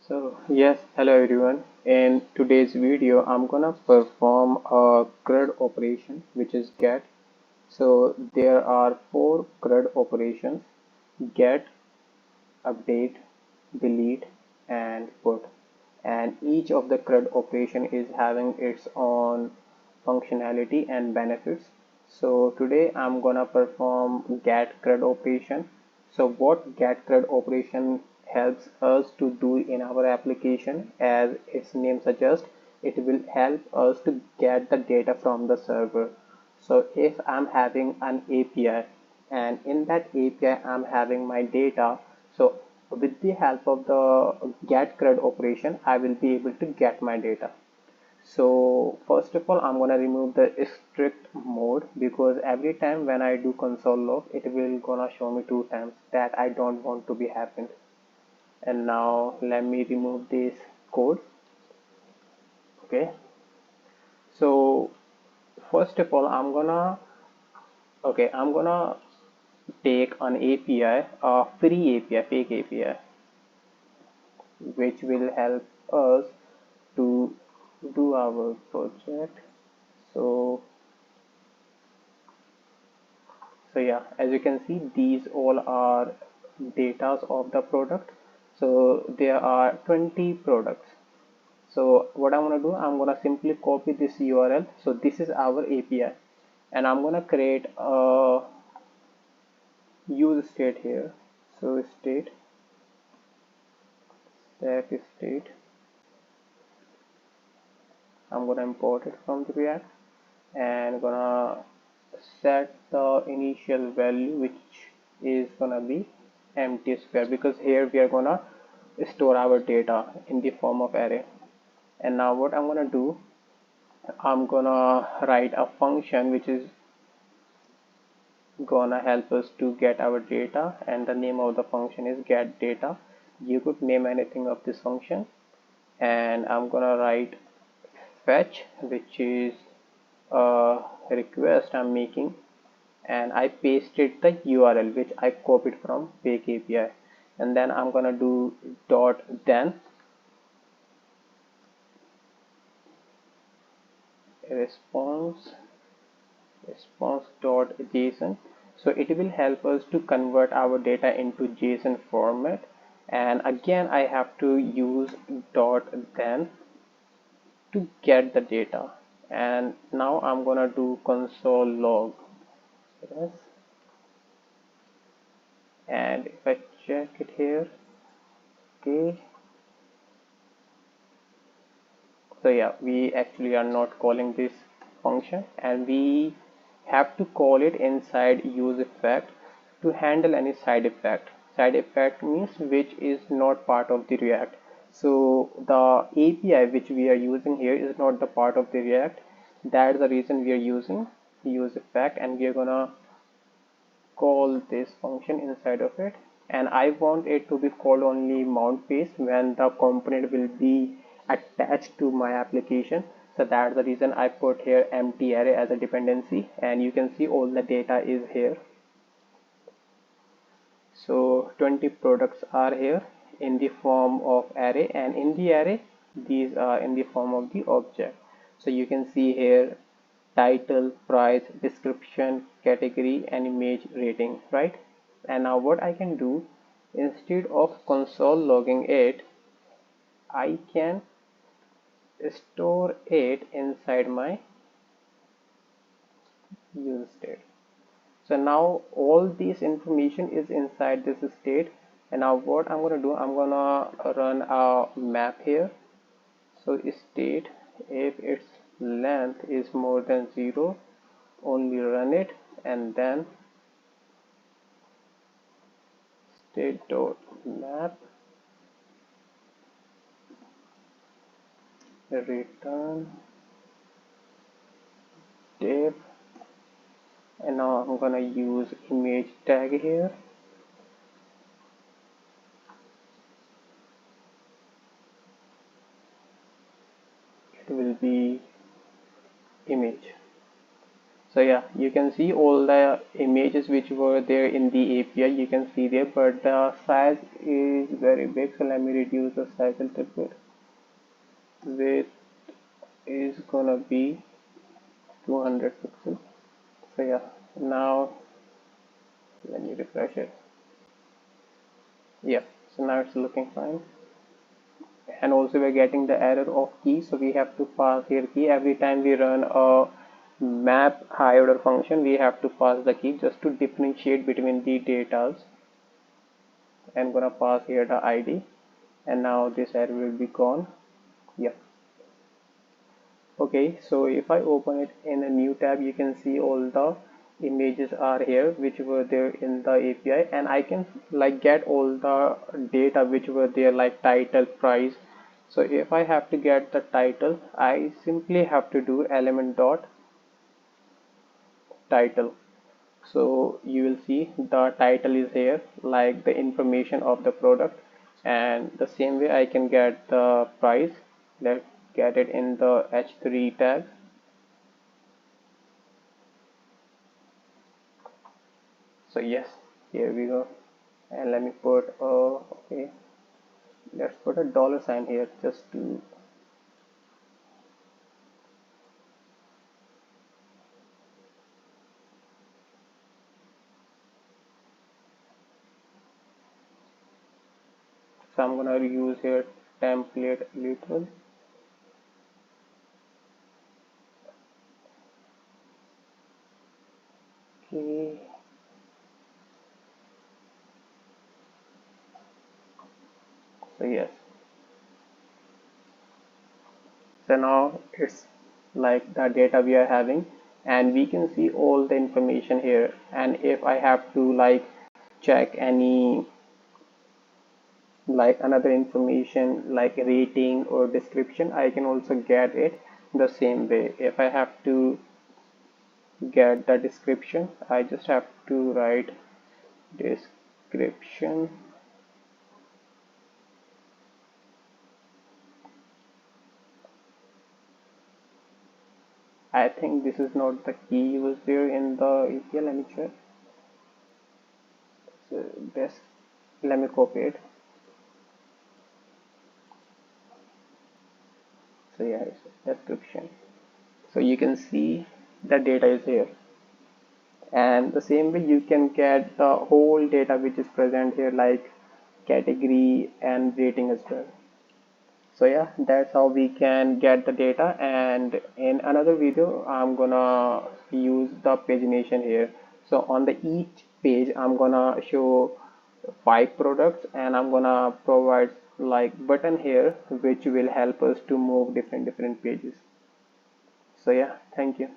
So yes, hello everyone. In today's video, I'm gonna perform a CRUD operation, which is get. So there are four CRUD operations: get, update, delete, and put. And each of the CRUD operation is having its own functionality and benefits. So today I'm gonna perform get CRUD operation. So what get CRUD operation helps us to do in our application, as its name suggests, it will help us to get the data from the server. So if I'm having an API and in that API I'm having my data, so with the help of the get CRUD operation, I will be able to get my data. So first of all, I'm gonna remove the strict mode, because every time when I do console log, it will gonna show me two times that I don't want to be happened. And now let me remove this code. Okay. So first of all, I'm gonna take an API, a free API, fake API, which will help us to do our project. So yeah, as you can see, these all are datas of the product. So there are 20 products. So what I'm gonna do, I'm gonna simply copy this URL. So this is our API, and I'm gonna create a use state here. So state stack state, I'm gonna import it from the React and gonna set the initial value, which is gonna be empty square, because here we are gonna store our data in the form of array. And now what I'm gonna do, I'm gonna write a function which is gonna help us to get our data, and the name of the function is get data. You could name anything of this function, and I'm gonna write fetch, which is a request I'm making, and I pasted the URL which I copied from fake API. And then I'm gonna do dot then response.json. So it will help us to convert our data into JSON format, and again I have to use dot then to get the data. And now I'm gonna do console log. Yes, and if I check it here, okay, so yeah, we actually are not calling this function, and we have to call it inside use effect to handle any side effect. Side effect means which is not part of the React. So the API which we are using here is not the part of the React. That's the reason we are using use effect, and we are gonna call this function inside of it. And I want it to be called only mount page when the component will be attached to my application. So that's the reason I put here empty array as a dependency, and you can see all the data is here. So 20 products are here in the form of array, and in the array these are in the form of the object. So you can see here title, price, description, category, and image rating, right? And now what I can do, instead of console logging it, I can store it inside my use state. So now all this information is inside this state. And now what I'm going to do, I'm going to run a map here. So state, if its length is more than 0, only run it, and then state dot map return div. And now I'm gonna use image tag here. It will be image. So yeah, you can see all the images which were there in the API, you can see there, but the size is very big. So let me reduce the size a little bit. Width is gonna be 200 pixels. So yeah, now let me refresh it. Yeah, so now it's looking fine. And also we're getting the error of key, so we have to pass here key every time we run a map high order function. We have to pass the key just to differentiate between the datas. I'm gonna pass here the ID, and now this error will be gone. Yeah. Okay, so if I open it in a new tab, you can see all the images are here which were there in the API, and I can like get all the data which were there, like title, price. So if I have to get the title, I simply have to do element dot title. So you will see the title is here, like the information of the product, and the same way I can get the price. Let's get it in the H3 tag. So yes, here we go, and let me put okay, let's put a dollar sign here just to, so I'm gonna use here template literal. Okay, so yes, so now it's like the data we are having, and we can see all the information here. And if I have to like check any like another information like rating or description, I can also get it the same way. If I have to get the description, I just have to write description. I think this is not the key used there in the API. Let me check. So this, let me copy it. So yeah, it's description. So you can see the data is here, and the same way you can get the whole data which is present here, like category and rating as well. So yeah, that's how we can get the data. And in another video I'm gonna use the pagination here. So on the each page I'm gonna show 5 products, and I'm gonna provide like button here which will help us to move different pages. So yeah, thank you.